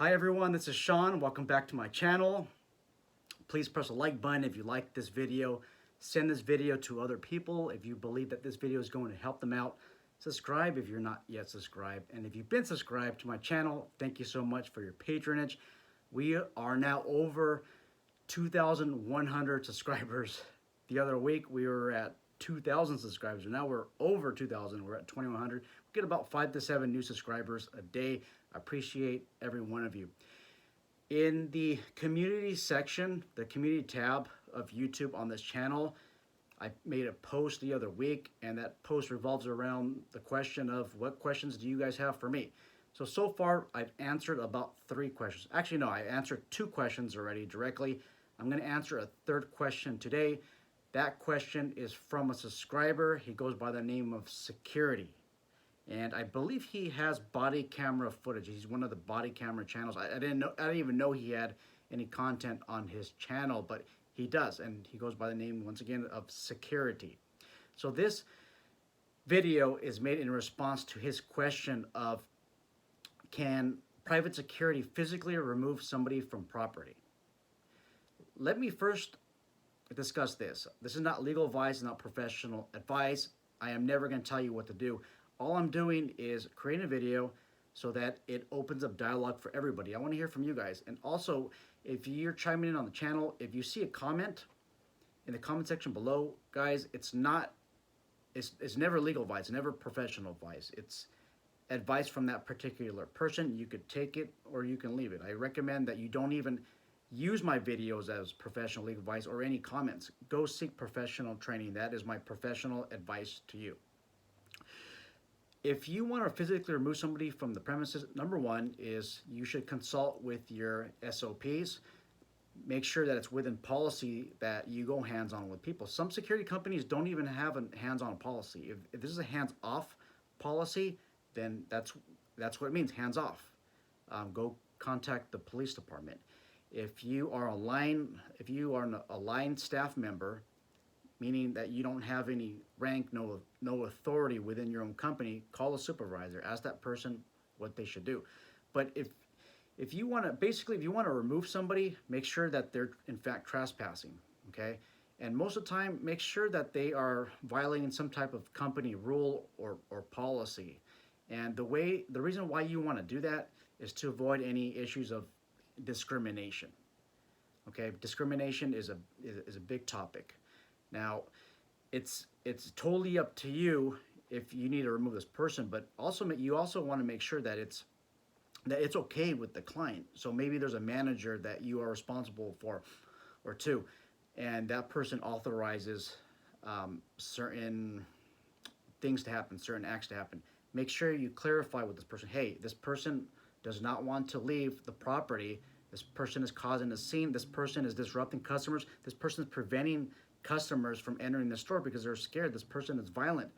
Hi everyone, this is Sean. Welcome back to my channel. Please press the like button if you like this video. Send this video to other people if you believe that this video is going to help them out. Subscribe if you're not yet subscribed. And if you've been subscribed to my channel, thank you so much for your patronage. We are now over 2,100 subscribers. The other week we were at 2,000 subscribers, and now we're over 2,000. We're at 2,100. We get about 5 to 7 new subscribers a day. I appreciate every one of you. In the community section, the community tab of YouTube on this channel, I made a post the other week, and that post revolves around the question of what questions do you guys have for me? So far, I've answered about 3 questions. Actually, no, I answered 2 questions already directly. I'm going to answer a 3rd question today. That question is from a subscriber. He goes by the name of Security. And I believe he has body camera footage. He's one of the body camera channels. I didn't even know he had any content on his channel, but he does. And he goes by the name, once again, of Security. So this video is made in response to his question of, can private security physically remove somebody from property? Let me first discuss this. This is not legal advice, not professional advice. I am never going to tell you what to do. All I'm doing is creating a video so that it opens up dialogue for everybody. I want to hear from you guys. And also, if you're chiming in on the channel, if you see a comment in the comment section below, guys, it's never legal advice, it's never professional advice. It's advice from that particular person. You could take it or you can leave it. I recommend that you don't even use my videos as professional legal advice or any comments. Go seek professional training. That is my professional advice to you. If you want to physically remove somebody from the premises, number 1 is you should consult with your SOPs. Make sure that it's within policy that you go hands-on with people. Some security companies don't even have a hands-on policy. If this is a hands-off policy, then that's what it means, hands-off. Go contact the police department. If you are a line staff member, meaning that you don't have any rank, no authority within your own company, call a supervisor, ask that person what they should do. But if you want to remove somebody, make sure that they're in fact trespassing, okay? And most of the time, make sure that they are violating some type of company rule or policy. And the reason why you want to do that is to avoid any issues of discrimination. Okay, discrimination is a big topic. Now, it's totally up to you if you need to remove this person, but you also want to make sure that it's okay with the client. So maybe there's a manager that you are responsible for, or 2, and that person authorizes certain things to happen, certain acts to happen. Make sure you clarify with this person, hey, this person does not want to leave the property. This person is causing a scene. This person is disrupting customers. This person is preventing customers from entering the store because they're scared. This person is violent.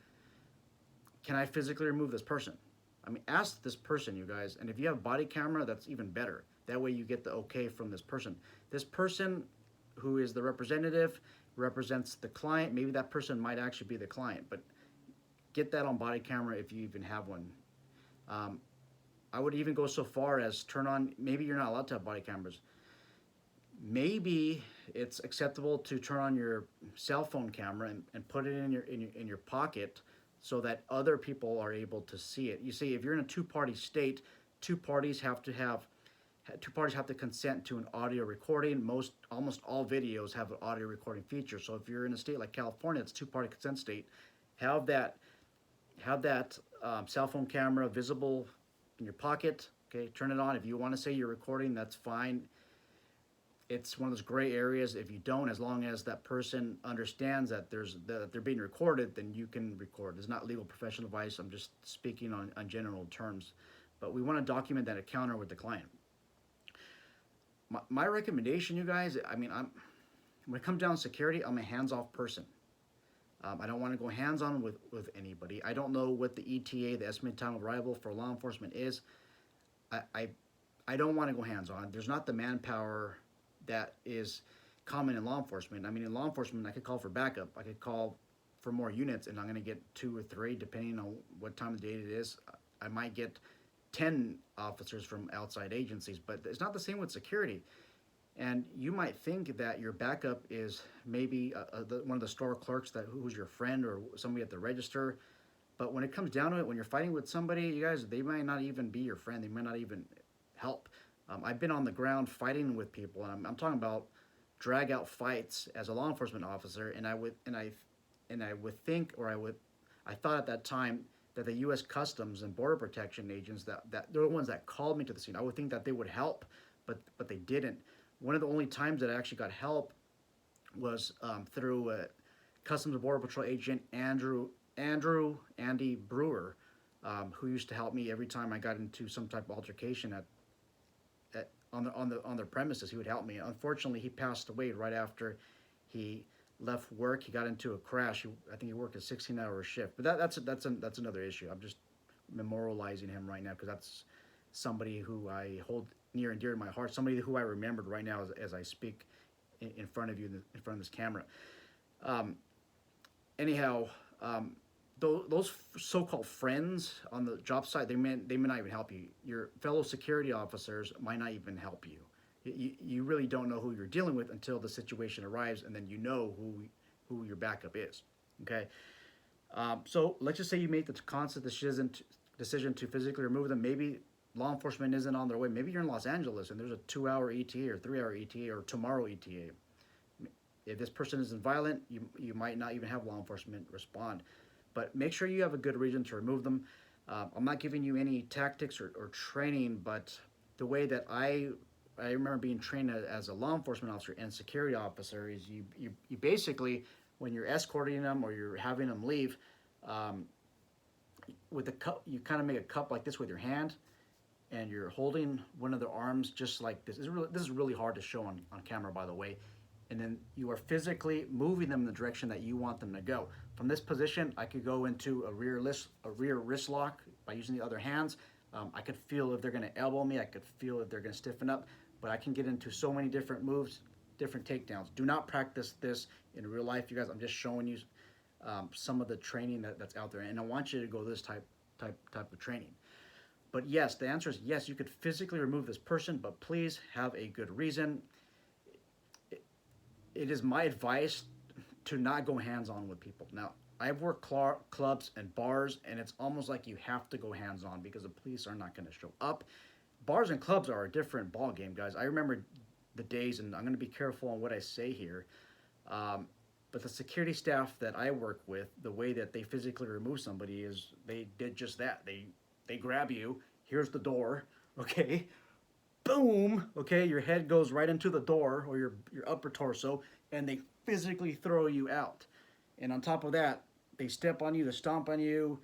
Can I physically remove this person? I mean, ask this person, you guys. And if you have a body camera, that's even better. That way you get the okay from this person. This person who is the representative represents the client. Maybe that person might actually be the client, but get that on body camera if you even have one. I would even go so far as turn on, maybe you're not allowed to have body cameras. Maybe it's acceptable to turn on your cell phone camera and put it in your pocket so that other people are able to see it. You see, if you're in a 2-party state, 2 parties have to consent to an audio recording. Almost all videos have an audio recording feature. So if you're in a state like California, it's 2-party consent state. Have that cell phone camera visible in your pocket. Okay, turn it on. If you want to say you're recording, that's fine. It's one of those gray areas. If you don't, as long as that person understands that they're being recorded, then you can record. It's not legal professional advice. I'm just speaking on general terms. But we want to document that encounter with the client. My recommendation, you guys, I mean, when it comes down to security, I'm a hands-off person. I don't want to go hands-on with anybody. I don't know what the ETA, the estimated time of arrival for law enforcement is. I don't want to go hands-on. There's not the manpower that is common in law enforcement. I mean, in law enforcement, I could call for backup. I could call for more units, and I'm going to get 2 or 3, depending on what time of the day it is. I might get 10 officers from outside agencies, but it's not the same with security. And you might think that your backup is maybe one of the store clerks who's your friend or somebody at the register. But when it comes down to it, when you're fighting with somebody, you guys, they might not even be your friend. They might not even help. I've been on the ground fighting with people, and I'm talking about drag out fights as a law enforcement officer. And I would think, I thought at that time that the U.S. Customs and Border Protection agents that they're the ones that called me to the scene. I would think that they would help, but they didn't. One of the only times that I actually got help was through Customs and Border Patrol agent Andy Brewer, who used to help me every time I got into some type of altercation on their premises. He would help me. Unfortunately, he passed away right after he left work. He got into a crash. I think he worked a 16-hour shift. But that's another issue. I'm just memorializing him right now because that's somebody who I hold near and dear to my heart. Somebody who I remembered right now as I speak in front of you, in front of this camera. Anyhow, those so-called friends on the job site, they may not even help you. Your fellow security officers might not even help you. You really don't know who you're dealing with until the situation arrives, and then you know who your backup is. Okay, so let's just say you made the conscious decision to physically remove them. Maybe law enforcement isn't on their way. Maybe you're in Los Angeles and there's a 2-hour ETA or 3-hour ETA or tomorrow ETA. If this person isn't violent, you might not even have law enforcement respond. But make sure you have a good reason to remove them. I'm not giving you any tactics or training, but the way that I remember being trained as a law enforcement officer and security officer is you basically, when you're escorting them or you're having them leave, with a cup, you kind of make a cup like this with your hand, and you're holding one of their arms just like this. This is really hard to show on camera, by the way. And then you are physically moving them in the direction that you want them to go. From this position, I could go into a rear wrist lock by using the other hands. I could feel if they're going to elbow me. I could feel if they're going to stiffen up. But I can get into so many different moves, different takedowns. Do not practice this in real life, you guys. I'm just showing you some of the training that's out there, and I want you to go this type of training. But yes, the answer is yes. You could physically remove this person, but please have a good reason. It is my advice to not go hands-on with people. Now, I've worked clubs and bars, and it's almost like you have to go hands-on because the police are not going to show up. Bars and clubs are a different ball game, guys. I remember the days, and I'm going to be careful on what I say here, but the security staff that I work with, the way that they physically remove somebody is they did just that. They grab you. Here's the door, okay? Boom, okay? Your head goes right into the door or your upper torso, and they physically throw you out. And on top of that, they step on you, they stomp on you.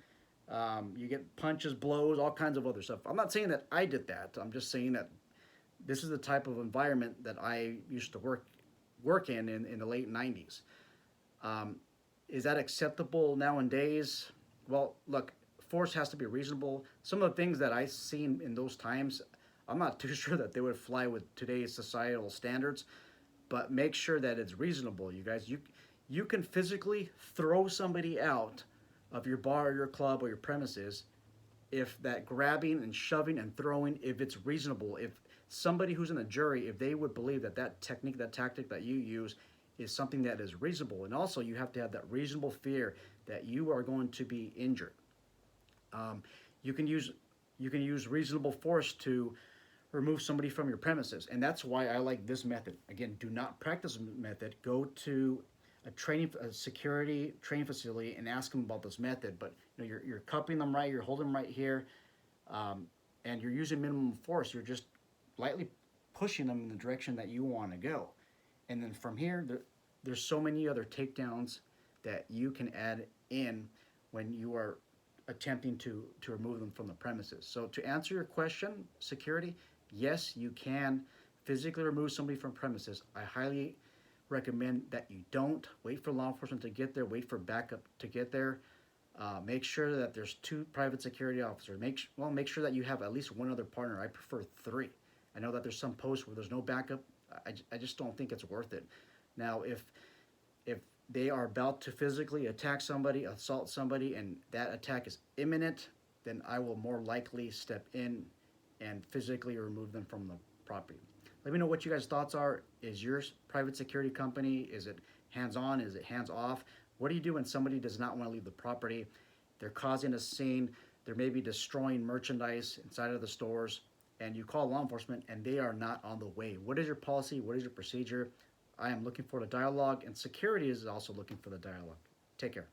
You get punches, blows, all kinds of other stuff. I'm not saying that I did that. I'm just saying that this is the type of environment that I used to work in the late 90s. Is that acceptable nowadays? Well, look, force has to be reasonable. Some of the things that I've seen in those times, I'm not too sure that they would fly with today's societal standards, but make sure that it's reasonable, you guys. You can physically throw somebody out of your bar or your club or your premises if that grabbing and shoving and throwing, if it's reasonable. If somebody who's in a jury, if they would believe that technique, that tactic that you use is something that is reasonable. And also you have to have that reasonable fear that you are going to be injured. You can use reasonable force to remove somebody from your premises, and that's why I like this method. Again, do not practice this method. Go to a security training facility and ask them about this method. But you know, you're cupping them right, you're holding them right here, and you're using minimum force. You're just lightly pushing them in the direction that you want to go, and then from here, there's so many other takedowns that you can add in when you are attempting to remove them from the premises. So to answer your question, security, yes, you can physically remove somebody from premises. I highly recommend that you don't wait for law enforcement to get there, wait for backup to get there. Make sure that there's 2 private security officers. Make sure that you have at least 1 other partner. I prefer 3. I know that there's some posts where there's no backup. I just don't think it's worth it. Now, if they are about to physically attack somebody, assault somebody, and that attack is imminent, then I will more likely step in and physically remove them from the property. Let me know what you guys' thoughts are. Is yours private security company? Is it hands-on? Is it hands-off? What do you do when somebody does not want to leave the property? They're causing a scene. They're maybe destroying merchandise inside of the stores, and you call law enforcement and they are not on the way. What is your policy? What is your procedure? I am looking for the dialogue, and security is also looking for the dialogue. Take care.